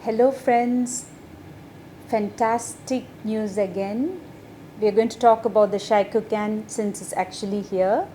Hello friends, fantastic news again. We're going to talk about the Shycocan since it's actually here.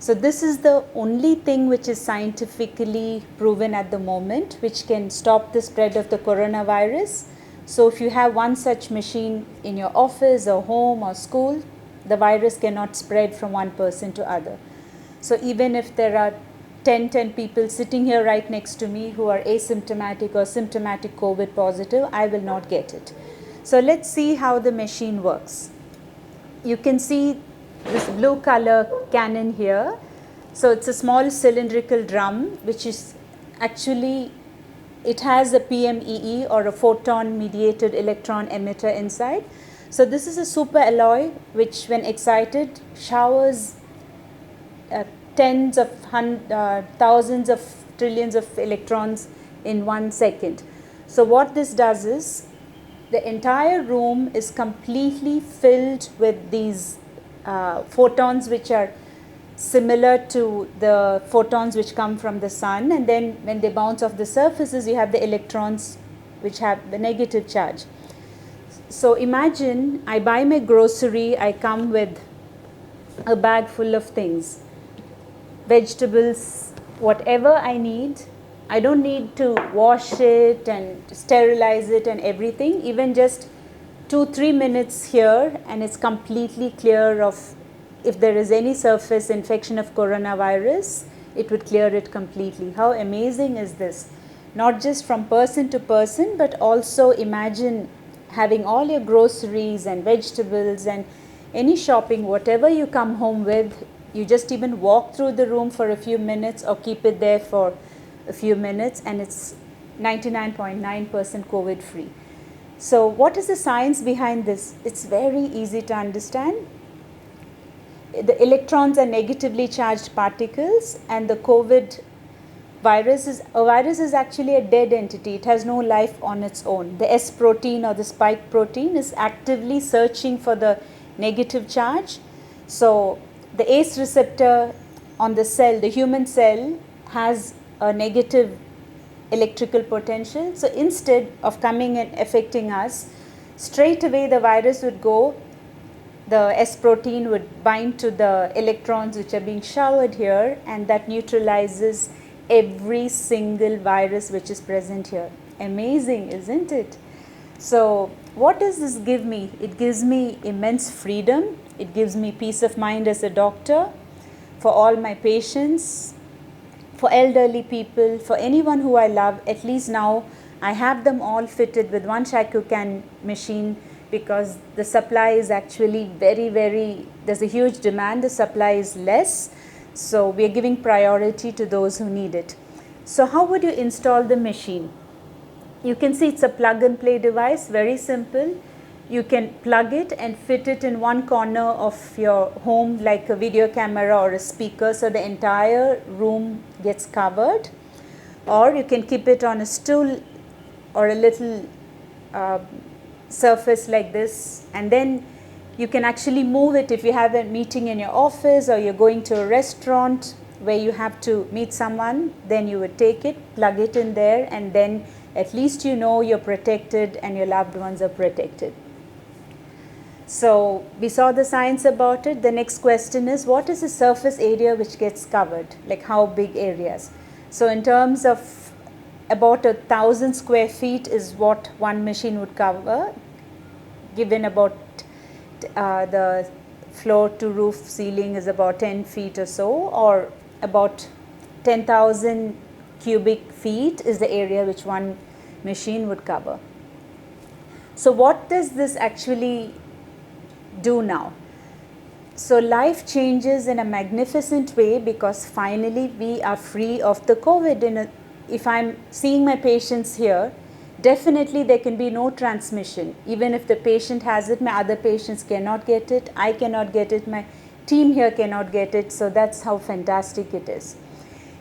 So this is the only thing which is scientifically proven at the moment which can stop the spread of the coronavirus. So if you have one such machine in your office or home or school, the virus cannot spread from one person to other. So even if there are 10 people sitting here right next to me who are asymptomatic or symptomatic COVID positive, I will not get it. So let's see how the machine works. You can see this blue color cannon here. So it's a small cylindrical drum which is actually, it has a PMEE or a photon mediated electron emitter inside. So this is a super alloy which when excited showers tens of thousands of trillions of electrons in 1 second. So what this does is the entire room is completely filled with these photons which are similar to the photons which come from the sun, and then when they bounce off the surfaces you have the electrons which have the negative charge. So imagine I buy my grocery, I come with a bag full of things, vegetables, whatever I need. I don't need to wash it and sterilize it and everything. Even just 2-3 minutes here and it's completely clear of if there is any surface infection of coronavirus, it would clear it completely. How amazing is this? Not just from person to person, but also imagine having all your groceries and vegetables and any shopping, whatever you come home with, you just even walk through the room for a few minutes or keep it there for a few minutes and it's 99.9% COVID free. So what is the science behind this? It's very easy to understand. The electrons are negatively charged particles, and the COVID virus is actually a dead entity. It has no life on its own. The S protein or the spike protein is actively searching for the negative charge. So the ACE receptor on the cell, the human cell, has a negative electrical potential. So instead of coming and affecting us, straight away the virus would go, the S protein would bind to the electrons which are being showered here, and that neutralizes every single virus which is present here. Amazing, isn't it? So what does this give me? It gives me immense freedom. It gives me peace of mind as a doctor, for all my patients, for elderly people, for anyone who I love. At least now I have them all fitted with one Shycocan machine because the supply is actually there's a huge demand, the supply is less. So we are giving priority to those who need it. So how would you install the machine? You can see it's a plug and play device, very simple. You can plug it and fit it in one corner of your home like a video camera or a speaker, so the entire room gets covered. Or you can keep it on a stool or a little surface like this, and then you can actually move it if you have a meeting in your office or you're going to a restaurant where you have to meet someone. Then you would take it, plug it in there, and then at least you know you're protected and your loved ones are protected. So we saw the science about it. The next question is, what is the surface area which gets covered? Like how big areas? So in terms of about 1,000 square feet is what one machine would cover, given about the floor to roof ceiling is about 10 feet or so, or about 10,000 cubic feet is the area which one machine would cover. So what does this actually do now? So life changes in a magnificent way because finally we are free of the COVID. If I'm seeing my patients here, definitely there can be no transmission. Even if the patient has it, my other patients cannot get it, I cannot get it, my team here cannot get it. So that's how fantastic it is.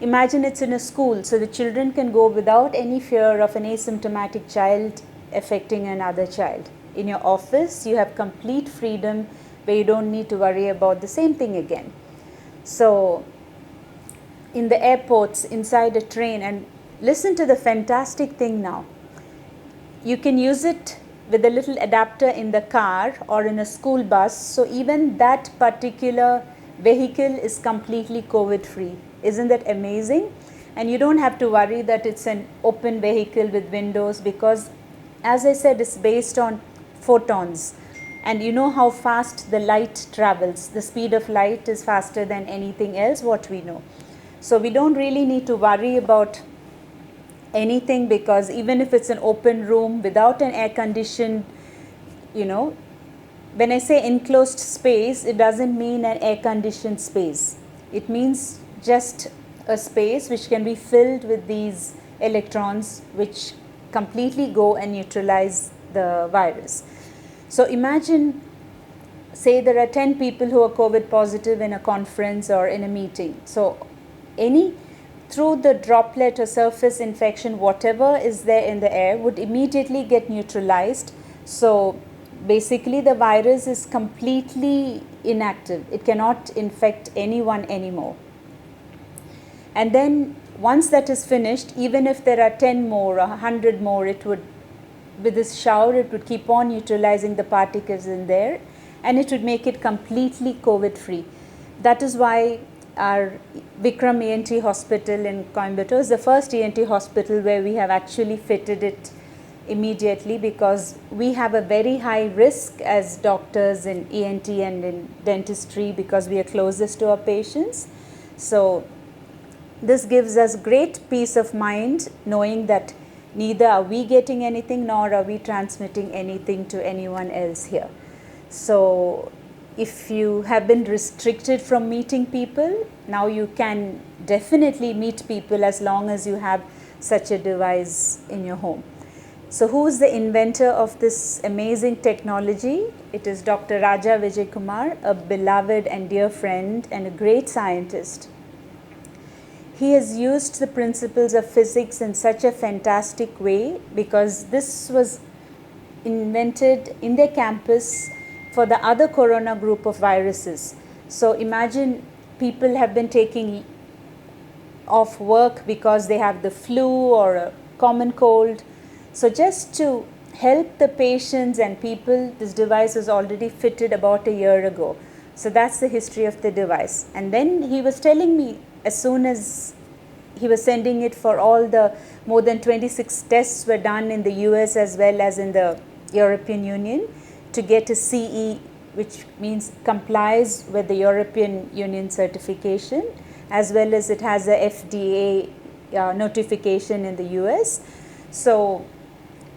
Imagine it's in a school, so the children can go without any fear of an asymptomatic child affecting another child. In your office, you have complete freedom where you don't need to worry about the same thing again. So in the airports, inside a train, and listen to the fantastic thing now. you can use it with a little adapter in the car or in a school bus. So even that particular vehicle is completely COVID free. Isn't that amazing? And you don't have to worry that it's an open vehicle with windows, because as I said, it's based on photons. And you know how fast the light travels. The speed of light is faster than anything else what we know. So we don't really need to worry about anything, because even if it's an open room without an air conditioned, when I say enclosed space, it doesn't mean an air conditioned space. It means just a space which can be filled with these electrons which completely go and neutralize the virus. So imagine, say there are 10 people who are COVID positive in a conference or in a meeting. So through the droplet or surface infection, whatever is there in the air would immediately get neutralized. So basically the virus is completely inactive. It cannot infect anyone anymore. And then once that is finished, even if there are 10 more or 100 more, with this shower, it would keep on neutralizing the particles in there, and it would make it completely COVID free. That is why our Vikram ENT hospital in Coimbatore is the first ENT hospital where we have actually fitted it immediately, because we have a very high risk as doctors in ENT and in dentistry, because we are closest to our patients. So this gives us great peace of mind, knowing that neither are we getting anything nor are we transmitting anything to anyone else here. So if you have been restricted from meeting people, now you can definitely meet people as long as you have such a device in your home. So who is the inventor of this amazing technology? It is Dr. Rajah Vijay Kumar, a beloved and dear friend and a great scientist. He has used the principles of physics in such a fantastic way, because this was invented in their campus for the other corona group of viruses. So imagine people have been taking off work because they have the flu or a common cold. So just to help the patients and people, this device was already fitted about a year ago. So that's the history of the device. And then he was telling me, as soon as he was sending it for all the more than 26 tests were done in the US as well as in the European Union to get a CE, which means complies with the European Union certification, as well as it has a FDA notification in the US. So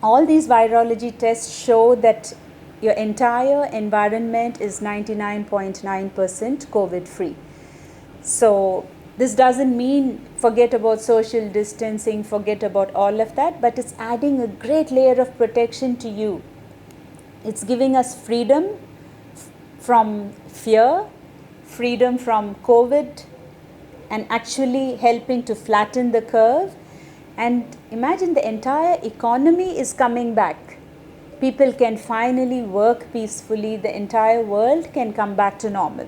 all these virology tests show that your entire environment is 99.9% COVID free. So this doesn't mean forget about social distancing, forget about all of that, but it's adding a great layer of protection to you. It's giving us freedom from fear, freedom from COVID, and actually helping to flatten the curve. And imagine the entire economy is coming back. People can finally work peacefully. The entire world can come back to normal.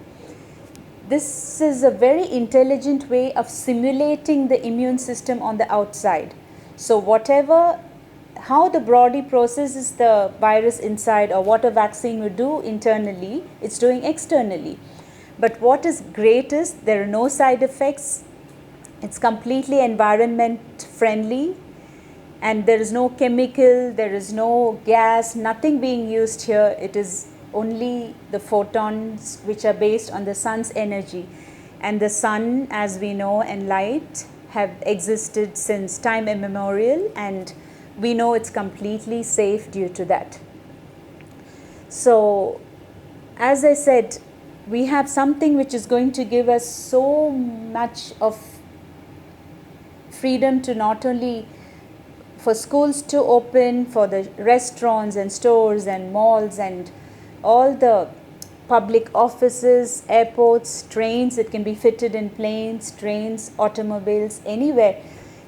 This is a very intelligent way of simulating the immune system on the outside. So how the body processes the virus inside, or what a vaccine would do internally, it's doing externally. But what is great is there are no side effects. It's completely environment friendly, and there is no chemical, there is no gas, nothing being used here. It is only the photons which are based on the sun's energy. And the sun, as we know, and light have existed since time immemorial, and we know it's completely safe due to that. So as I said, we have something which is going to give us so much of freedom to not only for schools to open, for the restaurants and stores and malls and all the public offices, airports, trains. It can be fitted in planes, trains, automobiles, anywhere.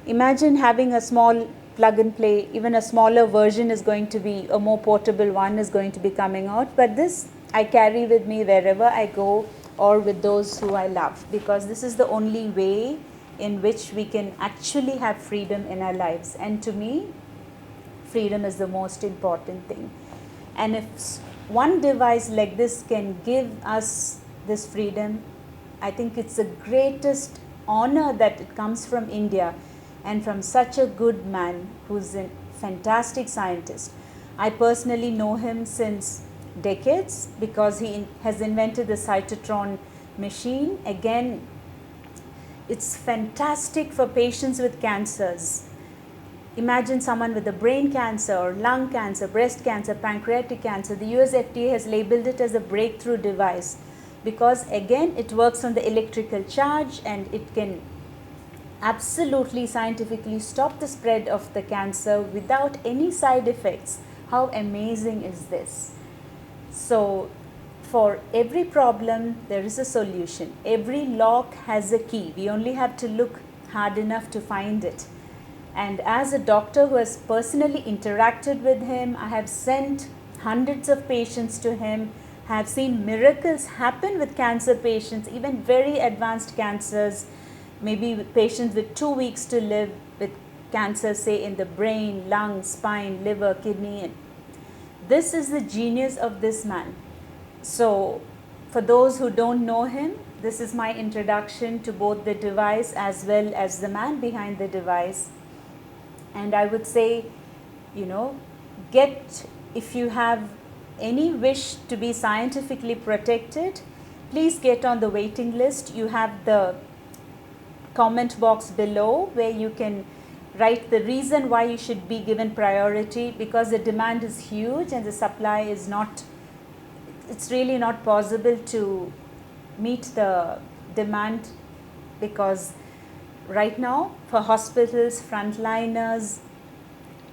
Imagine having a small plug and play. Even a smaller version is going to be, a more portable one is going to be coming out. But this I carry with me wherever I go, or with those who I love, because this is the only way in which we can actually have freedom in our lives. And to me, freedom is the most important thing. And if one device like this can give us this freedom, I think it's the greatest honor that it comes from India and from such a good man who's a fantastic scientist. I personally know him since decades because he has invented the cytotron machine. Again, it's fantastic for patients with cancers. Imagine someone with a brain cancer or lung cancer, breast cancer, pancreatic cancer. The US FDA has labeled it as a breakthrough device because again it works on the electrical charge and it can absolutely scientifically stop the spread of the cancer without any side effects. How amazing is this? So for every problem there is a solution. Every lock has a key. We only have to look hard enough to find it. And as a doctor who has personally interacted with him, I have sent hundreds of patients to him, have seen miracles happen with cancer patients, even very advanced cancers, maybe with patients with 2 weeks to live with cancer, say in the brain, lung, spine, liver, kidney. This is the genius of this man. So for those who don't know him, this is my introduction to both the device as well as the man behind the device. And I would say, if you have any wish to be scientifically protected, please get on the waiting list. You have the comment box below where you can write the reason why you should be given priority, because the demand is huge and the supply is not, it's really not possible to meet the demand, because right now for hospitals, frontliners,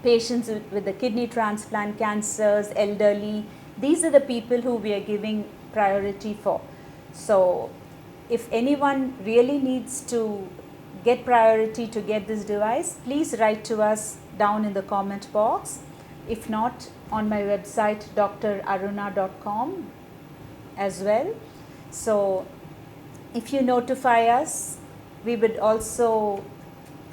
patients with the kidney transplant, cancers, elderly, these are the people who we are giving priority for. So if anyone really needs to get priority to get this device, please write to us down in the comment box. If not, on my website Dr.Aruna.com as well. So if you notify us, we would also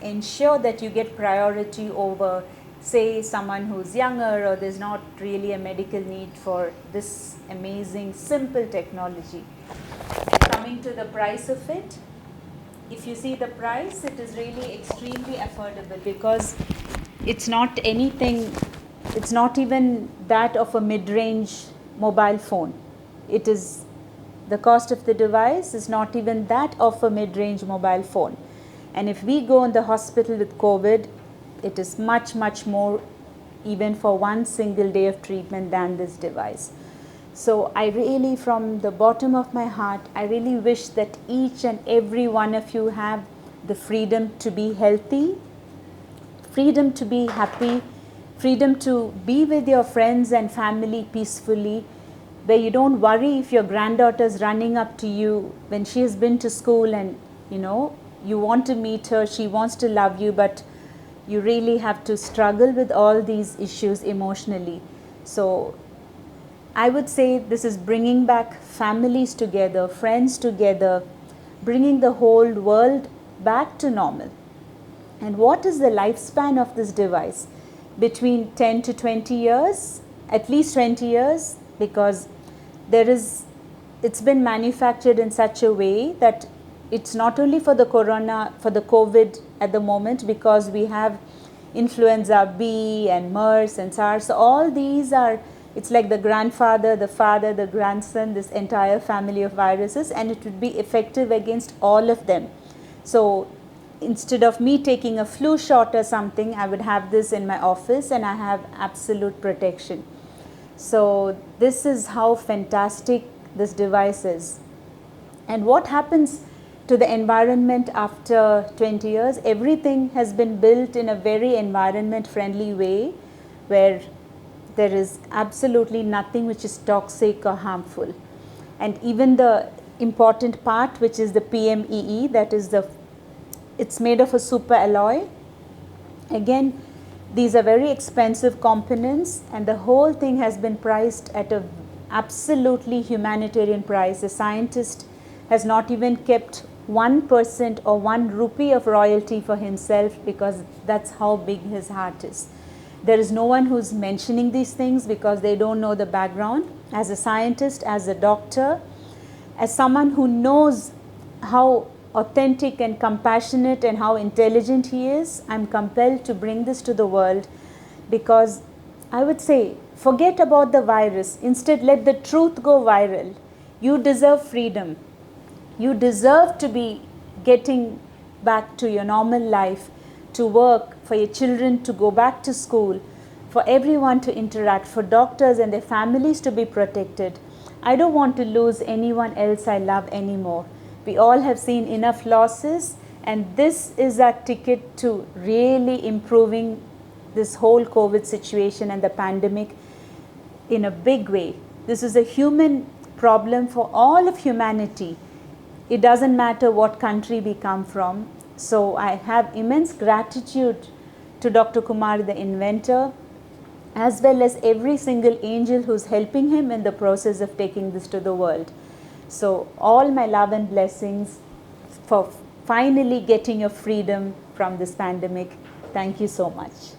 ensure that you get priority over, say, someone who's younger or there's not really a medical need for this amazing simple technology. Coming to the price of it, if you see the price, it is really extremely affordable because it's not anything, it's not even that of a mid-range mobile phone. It is, the cost of the device is not even that of a mid-range mobile phone. And if we go in the hospital with COVID, it is much, much more even for one single day of treatment than this device. So I really, from the bottom of my heart, I really wish that each and every one of you have the freedom to be healthy, freedom to be happy, freedom to be with your friends and family peacefully, where you don't worry if your granddaughter's running up to you when she has been to school and you want to meet her, she wants to love you, but you really have to struggle with all these issues emotionally. So I would say this is bringing back families together, friends together, bringing the whole world back to normal. And what is the lifespan of this device? Between 10 to 20 years, at least 20 years, because it's been manufactured in such a way that it's not only for the COVID at the moment, because we have influenza B and MERS and SARS. So all these are, it's like the grandfather, the father, the grandson, this entire family of viruses, and it would be effective against all of them. So instead of me taking a flu shot or something, I would have this in my office and I have absolute protection. So this is how fantastic this device is. And what happens to the environment after 20 years? Everything has been built in a very environment friendly way, where there is absolutely nothing which is toxic or harmful. And even the important part, which is the PMEE, that is it's made of a super alloy. Again, these are very expensive components, and the whole thing has been priced at a absolutely humanitarian price. The scientist has not even kept 1% or 1 rupee of royalty for himself, because that's how big his heart is. There is no one who's mentioning these things because they don't know the background. As a scientist, as a doctor, as someone who knows how authentic and compassionate and how intelligent he is, I'm compelled to bring this to the world, because I would say, forget about the virus. Instead, let the truth go viral. You deserve freedom. You deserve to be getting back to your normal life, to work, for your children to go back to school, for everyone to interact, for doctors and their families to be protected. I don't want to lose anyone else I love anymore. We all have seen enough losses, and this is our ticket to really improving this whole COVID situation and the pandemic in a big way. This is a human problem for all of humanity. It doesn't matter what country we come from. So I have immense gratitude to Dr. Kumar, the inventor, as well as every single angel who's helping him in the process of taking this to the world. So all my love and blessings for finally getting your freedom from this pandemic. Thank you so much.